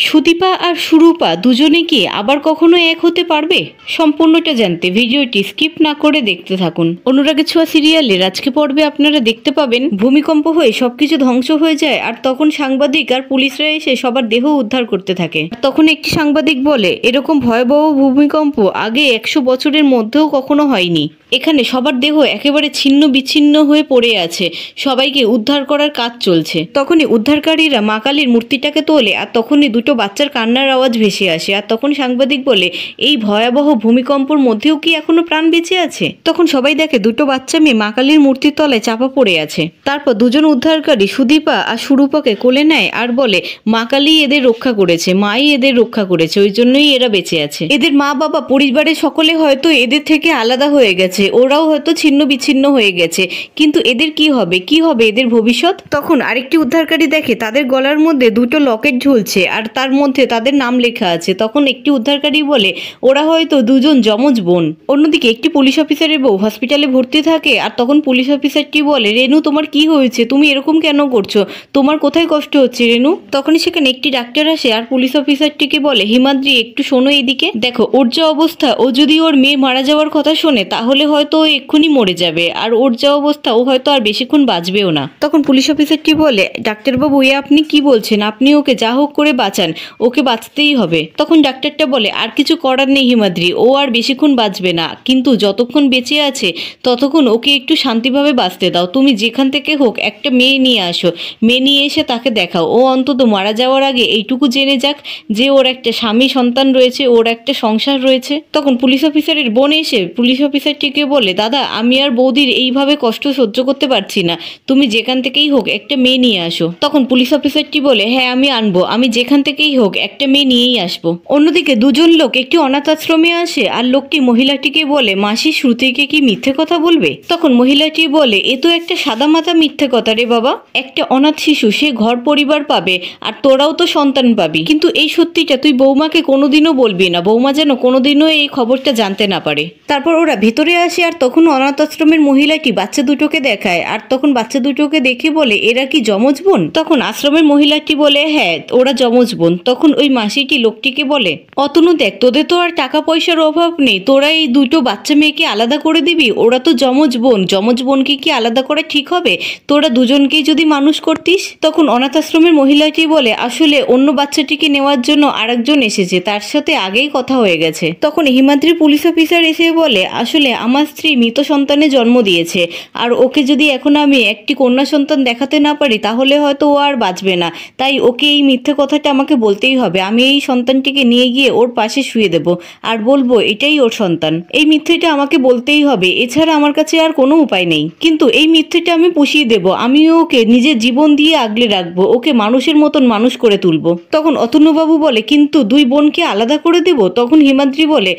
সুদীপা আর সুরূপা দুজনে কি আবার কখনো এক হতে পারবে? সম্পূর্ণটা জানতে ভিডিওটি স্কিপ না করে দেখতে থাকুন। অনুরাগের ছোঁয়া সিরিয়ালের আজকে পর্বে আপনারা দেখতে পাবেন ভূমিকম্প হয়ে সবকিছু ধ্বংস হয়ে যায় আর তখন সাংবাদিক আর পুলিশরা এসে সবার দেহ উদ্ধার করতে থাকে। তখন একটি সাংবাদিক বলে, এরকম ভয়াবহ ভূমিকম্প আগে 100 বছরের মধ্যেও কখনো হয়নি। এখানে সবার দেহ একেবারে ছিন্ন বিচ্ছিন্ন হয়ে পড়ে আছে, সবাইকে উদ্ধার করার কাজ চলছে। তখনই উদ্ধারকারীরা মা কালীর মূর্তিটাকে তোলে আর তখনই দুটো বাচ্চার কান্নার আওয়াজ ভেসে আসে। আর তখন সাংবাদিক বলে, এই ভয়াবহ ভূমিকম্পর মধ্যেও কি এখনো প্রাণ বেঁচে আছে? তখন সবাই দেখে দুটো বাচ্চা মেয়ে মা কালীর মূর্তির তলায় চাপা পড়ে আছে। তারপর দুজন উদ্ধারকারী সুদীপা আর সুরূপাকে কোলে নেয় আর বলে, মা কালী এদের রক্ষা করেছে, মাই এদের রক্ষা করেছে, ওই জন্যই এরা বেঁচে আছে। এদের মা বাবা পরিবারের সকলে হয়তো এদের থেকে আলাদা হয়ে গেছে, ওরাও হয়তো ছিন্ন বিচ্ছিন্ন হয়ে গেছে, কিন্তু এদের কি হবে এদের ভবিষ্যৎ? তখন আরেকটি উদ্ধারকারী দেখে তাদের গলার মধ্যে দুটো লকেট ঝুলছে আর তার মধ্যে তাদের নাম লেখা আছে। তখন একটি উদ্ধারকারী বলে, ওরা হয়তো দুজন যমজ বোন। অন্যদিকে একটি পুলিশ অফিসারের বউ হসপিটালে ভর্তি থাকে আর তখন পুলিশ অফিসারটি বলে, রেনু তোমার কি হয়েছে, তুমি এরকম কেন করছো, তোমার কোথায় কষ্ট হচ্ছে রেনু? তখনই সেখানে একটি ডাক্তার আসে আর পুলিশ অফিসারটিকে বলে, হিমাদ্রি একটু শোনো এদিকে, দেখো ওর যা অবস্থা, ও যদি ওর মেয়ে মারা যাওয়ার কথা শোনে তাহলে হয়তো ও এক্ষুনি মরে যাবে, আর ওর যা অবস্থা ও হয়তো আর বেশিক্ষণ বাঁচবেও না। তখন পুলিশ অফিসারটি বলে, ডাক্তারবাবু এ আপনি কি বলছেন, আপনি ওকে যা হোক করে বাঁচান, ওকে বাঁচতেই হবে। তখন ডাক্তারটা বলে, আর কিছু করার নেই হিমাদ্রি, ও আর বেশিক্ষণ বাঁচবে না, কিন্তু যতক্ষণ বেঁচে আছে ততক্ষণ ওকে একটু শান্তিভাবে বাঁচতে দাও। তুমি যেখান থেকে হোক একটা মেয়ে নিয়ে আসো, মেয়ে নিয়ে এসে তাকে দেখাও, ও অন্তত মারা যাওয়ার আগে এইটুকু জেনে যাক যে ওর একটা স্বামী সন্তান রয়েছে, ওর একটা সংসার রয়েছে। তখন পুলিশ অফিসারের বোন এসে পুলিশ অফিসারটিকে বলে, দাদা আমি আর বৌদির এইভাবে কষ্ট সহ্য করতে পারছি না, তুমি যেখান থেকেই হোক একটা মেয়ে নিয়ে আসো। তখন পুলিশ অফিসারটি বলে, হ্যাঁ আমি আনবো, আমি যেখান থেকেই হোক একটা মেয়ে নিয়েই আসবো। অন্যদিকে দুজন লোক একটি অনাথ আশ্রমে আসে আর লোকটি মহিলাটিকে বলে, মাসি শ্রুতিকে কি মিথ্যে কথা বলবে? তখন মহিলাটি বলে, এ তো একটা সাদামাটা মিথ্যে কথা রে বাবা, একটা অনাথ শিশু সে ঘর পরিবার পাবে আর তোরাও তো সন্তান পাবি, কিন্তু এই সত্যিটা তুই বৌমাকে কোনোদিনও বলবি না, বৌমা যেন কোনোদিনও এই খবরটা জানতে না পারে। তারপর ওরা ভেতরে আসে আর তখন অনাথ আশ্রমের মহিলাটি বাচ্চা দুটোকে দেখায় আর তখন বাচ্চা দুটোকে দেখে বলে, এরা কি যমজ বোন? তখন আশ্রমের মহিলাটি বলে, হ্যাঁ ওরা যমজ বোন। তখন ওই মাসিটি লোকটিকে বলে, অতনু দেখ তোদের তো আর টাকা পয়সার অভাব নেই, তোরা এই দুটো বাচ্চা মেয়েকে আলাদা করে দিবি, ওরা তো যমজ বোন, যমজ বোনকে কি আলাদা করা ঠিক হবে? তোরা দুজনকেই যদি মানুষ করতিস। তখন অনাথ আশ্রমের মহিলাটি বলে, আসলে অন্য বাচ্চাটিকে নেওয়ার জন্য আরেকজন এসেছে, তার সাথে আগেই কথা হয়ে গেছে। তখন হিমাদ্রি পুলিশ অফিসার এসে বলে, আসলে আমার স্ত্রী মৃত সন্তানের জন্ম দিয়েছে আর ওকে যদি এখন আমি একটি কন্যা সন্তান দেখাতে না পারি তাহলে হয়তো ও আর বাঁচবে না, তাই ওকে এই মিথ্যে কথাটা আমাকে বলতেই হবে। আমি এই সন্তানটিকে নিয়ে গিয়ে ওর পাশে শুয়ে দেব আর বলবো এটাই ওর সন্তান, এই মিথ্যেটা আমাকে বলতেই হবে, এছাড়া আমার কাছে আর কোনো উপায় নেই। কিন্তু এই মিথ্যেটা আমি পুষিয়ে দেব, আমি ওকে নিজের জীবন দিয়ে আগলে রাখবো, ওকে মানুষের মতন মানুষ করে তুলবো। তখন অতনুবাবু বলে, কিন্তু দুই বোনকে আলাদা করে দেব? তখন হিমাদ্রি বলে,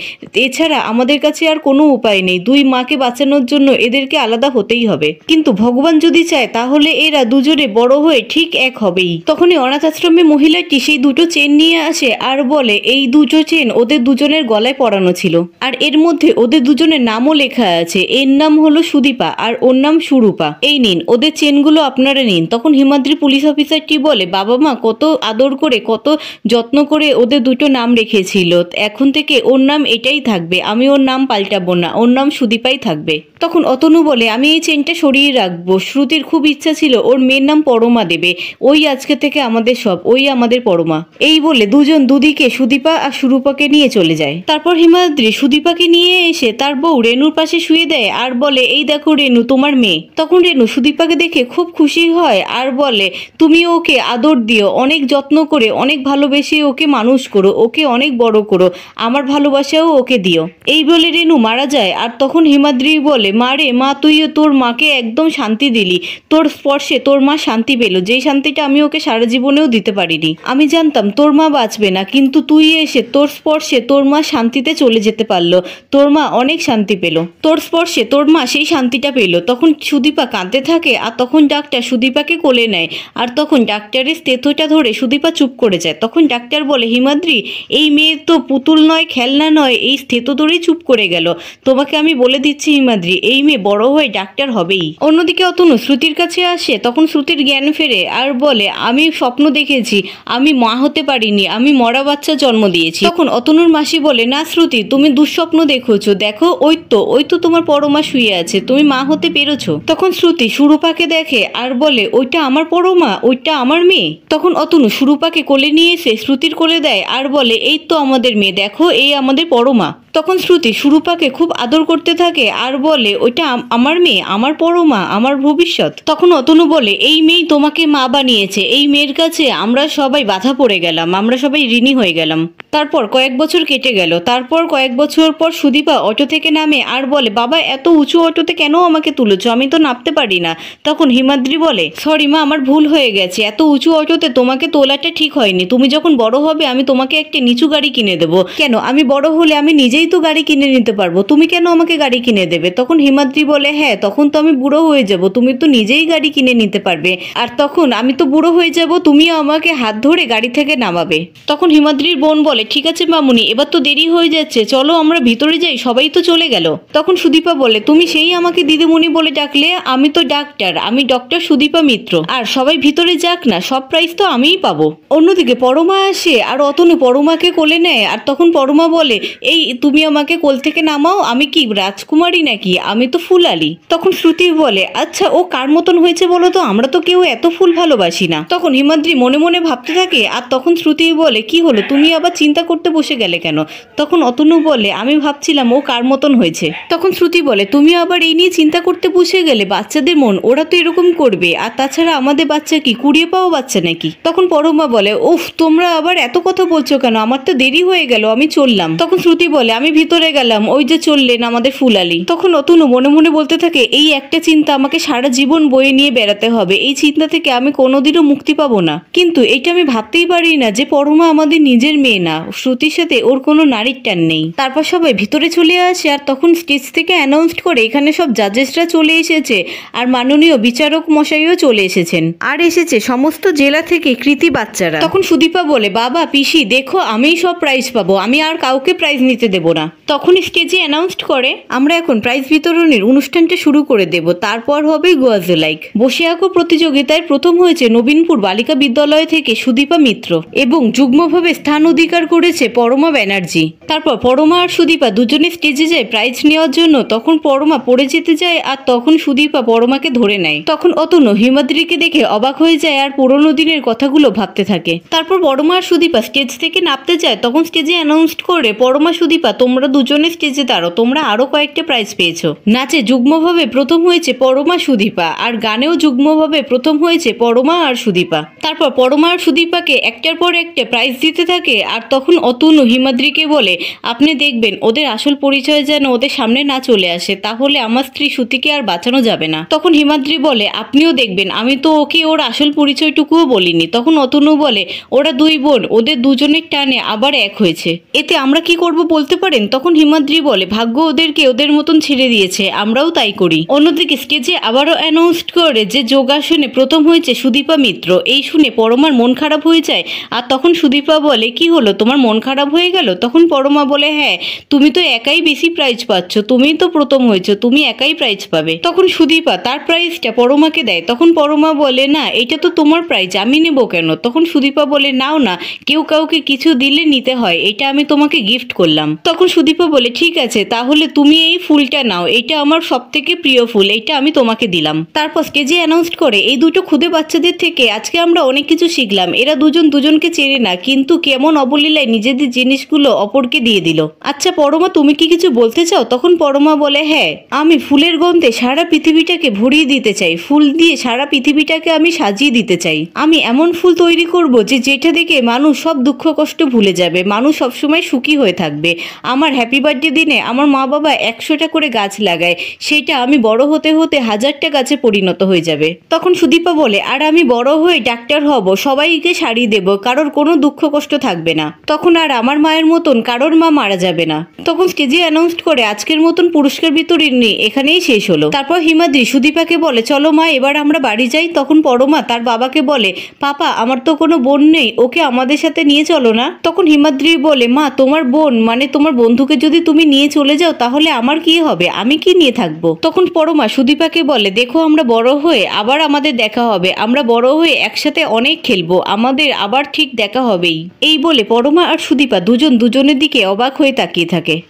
এছাড়া আমাদের কাছে আর কোনো উপায় নেই, দুই মাকে বাঁচানোর জন্য এদেরকে আলাদা হতেই হবে, কিন্তু ভগবান যদি চায় তাহলে এরা দুজনে বড় হয়ে ঠিক এক হবেই। তখনই অনাথ আশ্রমে মহিলাটি সেই দুটো চেন নিয়ে আসে আর বলে, এই দুটো চেন ওদের দুজনের গলায় পরানো ছিল আর এর মধ্যে ওদের দুজনের নামও লেখা আছে, এর নাম হলো সুদীপা আর ওর নাম সুরূপা, এই নিন ওদের চেনগুলো আপনারা নিন। তখন হিমাদ্রি পুলিশ অফিসারটি বলে, বাবা মা কত আদর করে কত যত্ন করে ওদের দুটো নাম রেখেছিল, এখন থেকে ওর নাম এটাই থাকবে, আমি ওর নাম পাল্টাবো না, ওর নাম সুদীপাই থাকবে। তখন অতনু বলে, আমি এই চেনটা সরিয়ে রাখবো, শ্রুতির খুব ইচ্ছা ছিল ওর মেয়ের নাম পরমা দেবে, ওই আজকে থেকে আমাদের সব, ওই আমাদের পরমা। এই বলে দুজন দুদিকে সুদীপা আর সুরূপাকে নিয়ে চলে যায়। তারপর হিমাদ্রি সুদীপাকে নিয়ে এসে তার বউ রেনুর পাশে শুয়ে দেয় আর বলে, এই দেখো রেনু তোমার মেয়ে। তখন রেনু সুদীপাকে দেখে খুব খুশি হয় আর বলে, তুমি ওকে আদর দিও, অনেক যত্ন করে অনেক ভালোবেসে ওকে মানুষ করো, ওকে অনেক বড় করো, আমার ভালোবাসাও ওকে দিও। এই বলে রেনু মারা যায় আর তখন হিমাদ্রি বলে, মা রে মা, তুই তোর মাকে একদম শান্তি দিলি, তোর স্পর্শে তোর মা শান্তি পেল, যেই শান্তিটা আমি ওকে সারা জীবনেও দিতে পারিনি। আমি জানতাম তোর মা বাঁচবে না, কিন্তু তুই এসে তোর স্পর্শে তোর মা শান্তিতে চলে যেতে পারলো, তোর মা অনেক শান্তি পেল, তোর স্পর্শে তোর মা সেই শান্তিটা পেল। তখন সুদীপা কাঁদতে থাকে আর তখন ডাক্তার সুদীপাকে কোলে নেয় আর তখন ডাক্তারের স্টেথোটা ধরে সুদীপা চুপ করে যায়। তখন ডাক্তার বলে, হিমাদ্রি এই মেয়ে তো পুতুল নয়, খেলনা নয়, এই স্টেথো ধরেই চুপ করে গেল, তোমাকে আমি আমি বলে দিচ্ছি হিমাদ্রি, এই মেয়ে বড় হয়ে ডাক্তার হবেই। অন্যদিকে অতনু শ্রুতির কাছে আসে, তখন শ্রুতির জ্ঞান ফেরে আর বলে আমি স্বপ্ন দেখেছি, আমি মা হতে পারিনি, আমি মরা বাচ্চা জন্ম দিয়েছি। তখন অতনুর মাসি বলে না শ্রুতি, তুমি দুঃস্বপ্ন দেখেছো, দেখো ওই তো তোমার পরমা শুয়ে আছে, তুমি মা হতে পেরেছো। তখন শ্রুতি সুরূপাকে দেখে আর বলে ওইটা আমার পরমা, ওইটা আমার মেয়ে। তখন অতনু সুরূপাকে কোলে নিয়ে এসে শ্রুতির কোলে দেয় আর বলে এই তো আমাদের মেয়ে, দেখো এই আমাদের পরমা। তখন শ্রুতি সুরূপাকে খুব আদর করতে থাকে আর বলে ওইটা আমার মেয়ে, আমার পরমা, আমার ভবিষ্যৎ। তখন অতনু বলে এই মেয়েই তোমাকে মা বানিয়েছে, এই মেয়ের কাছে আমরা সবাই বাধা পড়ে গেলাম, আমরা সবাই ঋণী হয়ে গেলাম। তারপর কয়েক বছর কেটে গেল। তারপর কয়েক বছর পর সুদীপা অটো থেকে নামে আর বলে বাবা এত উঁচু অটোতে কেন আমাকে তুলেছ, আমি তো নামতে পারি না। তখন হিমাদ্রি বলে সরি মা, আমার ভুল হয়ে গেছে, এত উঁচু অটোতে তোমাকে তোলাটা ঠিক হয়নি, তুমি যখন বড় হবে আমি তোমাকে একটা নিচু গাড়ি কিনে দেবো। কেন, আমি বড় হলে আমি নিজেই তো গাড়ি কিনে নিতে পারবো, তুমি কেন আমাকে গাড়ি কিনে দেবে? তখন হিমাদ্রি বলে হ্যাঁ, তখন তো আমি বুড়ো হয়ে যাব, তুমি তো নিজেই গাড়ি কিনে নিতে পারবে, আর তখন আমি তো বুড়ো হয়ে যাব, তুমিও আমাকে হাত ধরে গাড়ি থেকে নামাবে। তখন হিমাদ্রির বোন বলে ঠিক আছে মামুনি, এবার তো দেরি হয়ে যাচ্ছে, চলো আমরা ভিতরে যাই, সবাই তো চলে গেল। তখন সুদীপা বলে তুমি সেই আমাকে দিদিমণি বলে ডাকলে, আমি তো ডাক্তার, আমি ডক্টর সুদীপা মিত্র, আর সবাই ভিতরে যাক না, সব প্রাইজ তো আমিই পাবো। অন্যদিকে পরমা আসে আর অতনু পরমাকে কোলে নেয়, আর তখন পরমা বলে এই তুমি আমাকে কোল থেকে নামাও, আমি কি রাজকুমারী নাকি, আমি তো ফুলালি। তখন শ্রুতি বলে আচ্ছা ও কার মতন হয়েছে বলো তো, আমরা তো কেউ এত ফুল ভালোবাসি না। তখন হিমাদ্রি মনে মনে ভাবতে থাকে, আর তখন শ্রুতি বলে কি হলো, তুমি আবার চিন্তা করতে বসে গেলে কেন? তখন অতনু বলে আমি ভাবছিলাম ও কার মতন হয়েছে। তখন শ্রুতি বলে তুমি আবার এই নিয়ে চিন্তা করতে বসে গেলে, বাচ্চাদের মন ওরা তো এরকম করবে, আর তাছাড়া আমাদের বাচ্চা কি কুড়িয়ে পাওয়া বাচ্চা নাকি? তখন পরমা বলে উফ তোমরা আবার এত কথা বলছো কেন, আমার তো দেরি হয়ে গেল, আমি চললাম। তখন শ্রুতি বলে আমি ভিতরে গেলাম, ওই যে চললেন আমাদের ফুলালি। তখন অতনু মনে মনে বলতে থাকে এই একটা চিন্তা আমাকে সারা জীবন বয়ে নিয়ে বেড়াতে হবে, এই চিন্তা থেকে আমি কোনোদিনও মুক্তি পাবো না। কিন্তু এটা আমি ভাবতেই পারি না যে পরমা আমাদের নিজের মেয়ে না, শ্রুতির সাথে ওর কোনো নারীর টান নেই। তারপর সবাই ভিতরে চলে আসে, আর তখন স্টেজ থেকে অ্যানাউন্স করে এখানে সব জাজেসরা চলে এসেছে, আর মাননীয় বিচারক মশাইও চলে এসেছেন, আর এসেছে সমস্ত জেলা থেকে কৃতি বাচ্চারা। তখন সুদীপা বলে বাবা পিসি দেখো, আমিই সব প্রাইজ পাবো, আমি আর কাউকে প্রাইজ নিতে দেবো না। তখন স্টেজে অ্যানাউন্স করে আমরা এখন প্রাইজ বিতরণের অনুষ্ঠানটা শুরু করে দেব, তারপর হবে গোয়াজে লাইক। বসে আঁকো প্রতিযোগিতায় প্রথম হয়েছে নবীনপুর বালিকা বিদ্যালয় থেকে সুদীপা মিত্র, এবং যুগ্মভাবে স্থান অধিকার করেছে পরমা ব্যানার্জি। তারপর পরমা আর সুদীপা দুজনে স্টেজে যায় প্রাইজ নেওয়ার জন্য। তখন পরমা পড়ে যেতে যায়, আর তখন সুদীপা পরমাকে ধরে নেয়। তখন অতনু হিমাদ্রিকে দেখে অবাক হয়ে যায় আর পুরোনো দিনের কথাগুলো ভাবতে থাকে। তারপর পরমা আর সুদীপা স্টেজ থেকে নামতে যায়, তখন স্টেজে অ্যানাউন্স করে পরমা সুদীপা তোমরা দুজনে স্টেজে দাঁড়ো, তোমরা আরো কয়েকটা প্রাইজ পেয়েছো। নাচে যুগ্মভাবে প্রথম হয়েছে পরমা সুদীপা, আর গানেও যুগ্মভাবে প্রথম হয়েছে পরমা আর সুদীপা। তারপর পরমা আর সুদীপাকে একটার পর একটা প্রাইজ দিতে থাকে, আর তখন অতনু হিমাদ্রিকে বলে আপনি দেখবেন ওদের আসল পরিচয় যেন ওদের সামনে না চলে আসে, তাহলে আমার স্ত্রী শ্রুতিকে আর বাঁচানো যাবে না। তখন হিমাদ্রি বলে আপনিও দেখবেন, আমি তো ওকে ওর আসল পরিচয়টুকুও বলিনি। তখন অতনু বলে ওরা দুই বোন, ওদের দুজনের টানে আবার এক হয়েছে, এতে আমরা কি করব বলতে পারেন? তখন হিমাদ্রি বলে ভাগ্য ওদেরকে ওদের মতন ছেড়ে দিয়েছে, আমরাও তাই করি। অন্যদিকে স্টেজে আবারও অ্যানাউন্স করে যে যোগাসনে প্রথম হয়েছে সুদীপা মিত্র। এই শুনে পরমার মন খারাপ হয়ে যায়, আর তখন সুদীপা বলে কি হলো, তোমার মন খারাপ হয়ে গেল? তখন পরমা বলে হ্যাঁ, তুমি তো একাই বেশি প্রাইজ পাচ্ছ, তুমিই তো প্রথম হয়েছো, তুমি একাই প্রাইজ পাবে। তখন সুদীপা তার প্রাইজটা পরমাকে দেয়। তখন পরমা বলে না, এটা তো তোমার প্রাইজ, আমি নেবো কেন? তখন সুদীপা বলে নাও না, কেউ কাউকে কিছু দিলে নিতে হয়, এটা আমি তোমাকে গিফট করলাম। তখন সুদীপা বলে ঠিক আছে, তাহলে তুমি এই ফুলটা নাও, এটা আমার সব থেকে প্রিয় ফুল, এটা আমি তোমাকে দিলাম। তারপর স্টেজে অ্যানাউন্স করে এই দুটো খুদে বাচ্চাদের থেকে আজকে আমরা অনেক কিছু শিখলাম, এরা দুজন দুজনকে চেনে না, কিন্তু কেমন অবলীলায় নিজেদের জিনিসগুলো অপরকে দিয়ে দিল। আচ্ছা পরমা, তুমি কি কিছু বলতে চাও? তখন পরমা বলে হ্যাঁ, আমি ফুলের গন্ধে সারা পৃথিবীটাকে ভরিয়ে দিতে চাই, ফুল দিয়ে সারা পৃথিবীটাকে আমি সাজিয়ে দিতে চাই। আমি এমন ফুল তৈরি করব যে যেটা দেখে মানুষ সব দুঃখ কষ্ট ভুলে যাবে, মানুষ সবসময় সুখী হয়ে থাকবে। আমার হ্যাপি বার্থডে দিনে আমার মা বাবা 100টা করে গাছ লাগায়, সেটা আমি বড় হতে হতে 1000টা গাছে পরিণত হয়ে যাবে। তখন সুদীপা বলে আর আমি বড় হয়ে ডাক্তার হব, সবাইকে শাড়ি দেব, কারোর কোনো দুঃখ কষ্ট থাকবে না, তখন আর আমার মায়ের মতন কারোর মা মারা যাবে না। তখন স্টেজে অ্যানাউন্স করে আজকের মতন পুরস্কার বিতরণ এখানেই শেষ হলো। তারপর হিমাদ্রি সুদীপাকে বলে চলো মা, এবার আমরা বাড়ি যাই। তখন পরমা তার বাবাকে বলে পাপা, আমার তো কোনো বোন নেই, ওকে আমাদের সাথে নিয়ে চলো না। তখন হিমাদ্রি বলে মা, তোমার বোন মানে তোমার বন্ধুকে যদি তুমি নিয়ে চলে যাও তাহলে আমার কি হবে, আমি কি নিয়ে থাকবো? তখন পরমা সুদীপাকে বলে, দেখো আমরা বড় হয়ে আবার আমাদের দেখা হবে, আমরা বড় হয়ে একসাথে অনেক খেলবো, আমাদের আবার ঠিক দেখা হবেই। এই বলে পরমা আর সুদীপা দুজন দুজনের দিকে অবাক হয়ে তাকিয়ে থাকে।